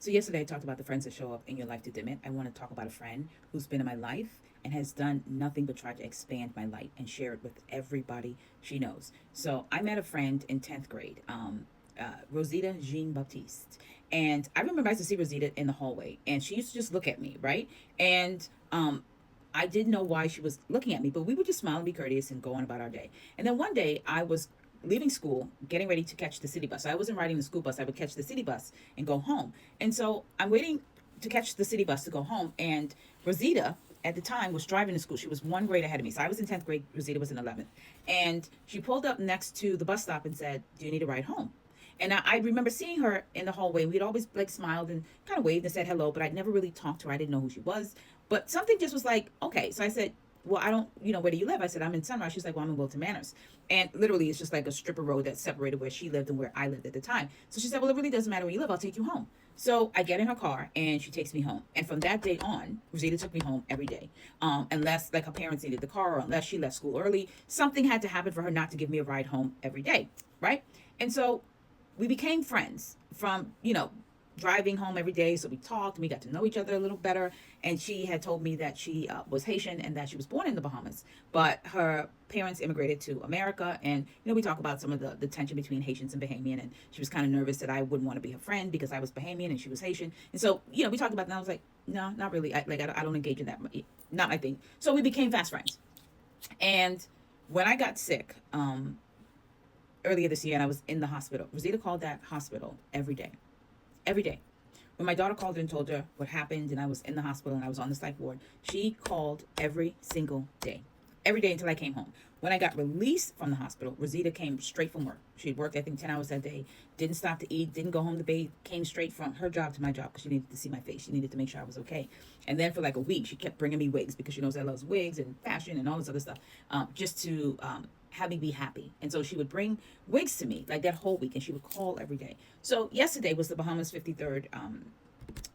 So yesterday I talked about the friends that show up in your life to dim it. I want to talk about a friend who's been in my life and has done nothing but try to expand my light and share it with everybody she knows. So I met a friend in 10th grade, Rosita Jean Baptiste. And I remember I used to see Rosita in the hallway, and she used to just look at me, right? And I didn't know why she was looking at me, but we would just smile and be courteous and go on about our day. And then one day I was leaving school, getting ready to catch the city bus. So I wasn't riding the school bus, I would catch the city bus and go home. And so I'm waiting to catch the city bus to go home. And Rosita at the time was driving to school. She was one grade ahead of me. So I was in 10th grade, Rosita was in 11th. And she pulled up next to the bus stop and said, "Do you need a ride home?" And I remember seeing her in the hallway. We'd always like smiled and kind of waved and said hello, but I'd never really talked to her. I didn't know who she was. But something just was like, okay. So I said, "Well, I don't, where do you live?" I said, "I'm in Sunrise." She's like, "Well, I'm in Wilton Manors." And literally, it's just like a strip of road that separated where she lived and where I lived at the time. So she said, "Well, it really doesn't matter where you live. I'll take you home." So I get in her car and she takes me home. And from that day on, Rosita took me home every day. Unless like her parents needed the car or unless she left school early, something had to happen for her not to give me a ride home every day. Right. And so we became friends from, driving home every day. So we talked and we got to know each other a little better. And she had told me that she was Haitian and that she was born in the Bahamas, but her parents immigrated to America. And, we talk about some of the tension between Haitians and Bahamian. And she was kind of nervous that I wouldn't want to be her friend because I was Bahamian and she was Haitian. And so, we talked about that. And I was like, no, not really. I don't engage in that. Not my thing. So we became fast friends. And when I got sick, earlier this year and I was in the hospital, Rosita called that hospital every day. Every day. When my daughter called her and told her what happened and I was in the hospital and I was on the psych ward, she called every single day. Every day until I came home. When I got released from the hospital, Rosita came straight from work. She had worked, I think, 10 hours that day, didn't stop to eat, didn't go home to bathe, came straight from her job to my job because she needed to see my face. She needed to make sure I was okay. And then for like a week, she kept bringing me wigs because she knows I love wigs and fashion and all this other stuff, just to have me be happy. And so she would bring wigs to me like that whole week and she would call every day. So yesterday was the Bahamas 53rd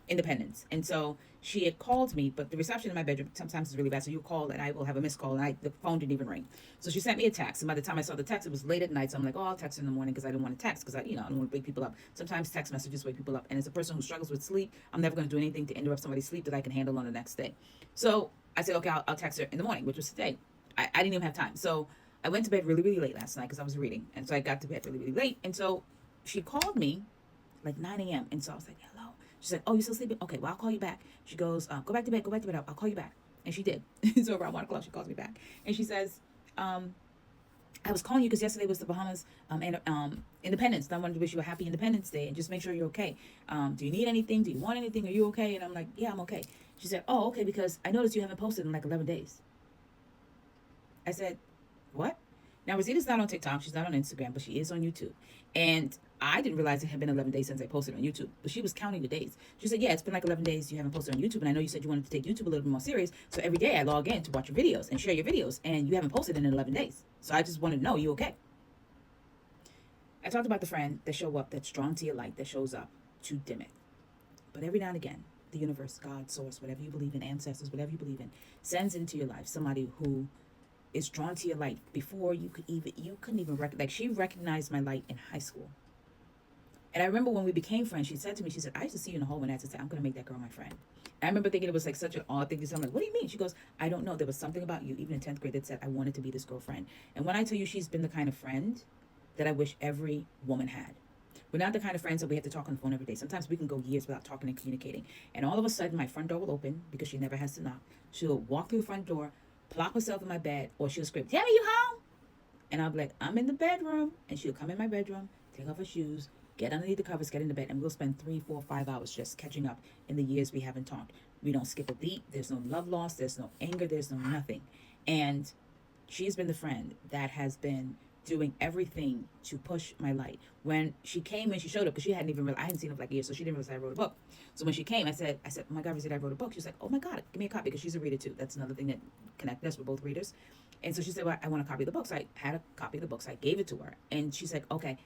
independence. And so she had called me, but the reception in my bedroom sometimes is really bad. So you call and I will have a missed call and the phone didn't even ring. So she sent me a text. And by the time I saw the text, it was late at night. So I'm like, oh, I'll text her in the morning because I didn't want to text because I don't want to wake people up. Sometimes text messages wake people up. And as a person who struggles with sleep, I'm never going to do anything to interrupt somebody's sleep that I can handle on the next day. So I said, okay, I'll text her in the morning, which was today. I didn't even have time. So I went to bed really, really late last night because I was reading. And so I got to bed really, really late. And so she called me like 9 a.m. And so I was like, hello. She's like, oh, you still sleeping? Okay, well, I'll call you back. She goes, go back to bed, I'll call you back. And she did. So around 1 o'clock, she calls me back. And she says, I was calling you because yesterday was the Bahamas Independence. And I wanted to wish you a happy Independence Day and just make sure you're okay. Do you need anything? Do you want anything? Are you okay? And I'm like, yeah, I'm okay. She said, oh, okay, because I noticed you haven't posted in like 11 days. I said, what? Now, Rosita's not on TikTok. She's not on Instagram, but she is on YouTube. And I didn't realize it had been 11 days since I posted on YouTube, but she was counting the days. She said, yeah, it's been like 11 days you haven't posted on YouTube. And I know you said you wanted to take YouTube a little bit more serious. So every day I log in to watch your videos and share your videos. And you haven't posted in 11 days. So I just wanted to know, you okay? I talked about the friend that show up, that's drawn to your light, that shows up to dim it. But every now and again, the universe, God, source, whatever you believe in, ancestors, whatever you believe in, sends into your life somebody who is drawn to your light before you couldn't even recognize. Like she recognized my light in high school. And I remember when we became friends, she said to me, she said, I used to see you in the hallway and I said, I'm going to make that girl my friend. And I remember thinking it was like such an odd thing to say. I'm like, what do you mean? She goes, I don't know. There was something about you, even in 10th grade, that said I wanted to be this girlfriend. And when I tell you she's been the kind of friend that I wish every woman had. We're not the kind of friends that we have to talk on the phone every day. Sometimes we can go years without talking and communicating. And all of a sudden, my front door will open because she never has to knock. She'll walk through the front door, plop herself in my bed, or she'll scream, Tammy, you home? And I'll be like, I'm in the bedroom. And she'll come in my bedroom, take off her shoes, get underneath the covers, get into bed, and we'll spend 3, 4, 5 hours just catching up in the years we haven't talked. We don't skip a beat. There's no love lost. There's no anger. There's no nothing. And she's been the friend that has been doing everything to push my light. When she came and she showed up, because she hadn't even realized, I hadn't seen her for like a year, so she didn't realize I wrote a book. So when she came, I said, oh my God, Rosita, I wrote a book. She was like, oh my God, give me a copy, because she's a reader too. That's another thing that connected us. We're both readers. And so she said, well, I want a copy of the book. So I had a copy of the book. So I gave it to her. And she said, okay.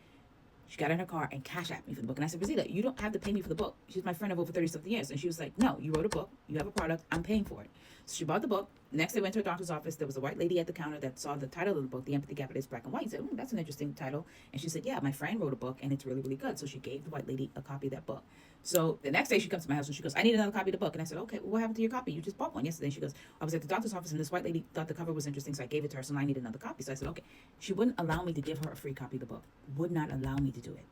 She got in her car and cash at me for the book. And I said, Rosita, you don't have to pay me for the book. She's my friend of over 30-something years. And she was like, no, you wrote a book. You have a product. I'm paying for it. So she bought the book. Next, they went to a doctor's office. There was a white lady at the counter that saw the title of the book, The Empathy Gap is Black and White. Said, that's an interesting title. And she said, yeah, my friend wrote a book and it's really, really good. So she gave the white lady a copy of that book. So the next day she comes to my house and she goes, I need another copy of the book. And I said, okay, well, what happened to your copy? You just bought one yesterday. And she goes, I was at the doctor's office and this white lady thought the cover was interesting. So I gave it to her. So now I need another copy. So I said, okay. She wouldn't allow me to give her a free copy of the book. Would not allow me to do it.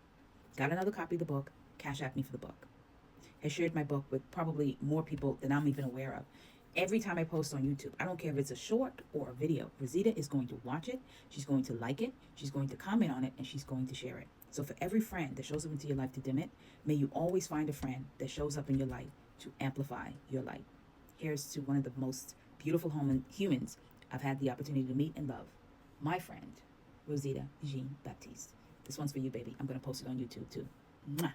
Got another copy of the book. Cash at me for the book. Has shared my book with probably more people than I'm even aware of. Every time I post on YouTube, I don't care if it's a short or a video, Rosita is going to watch it, she's going to like it, she's going to comment on it, and she's going to share it. So for every friend that shows up into your life to dim it, may you always find a friend that shows up in your life to amplify your light. Here's to one of the most beautiful humans I've had the opportunity to meet and love, my friend, Rosita Jean Baptiste. This one's for you, baby. I'm going to post it on YouTube too. Mwah.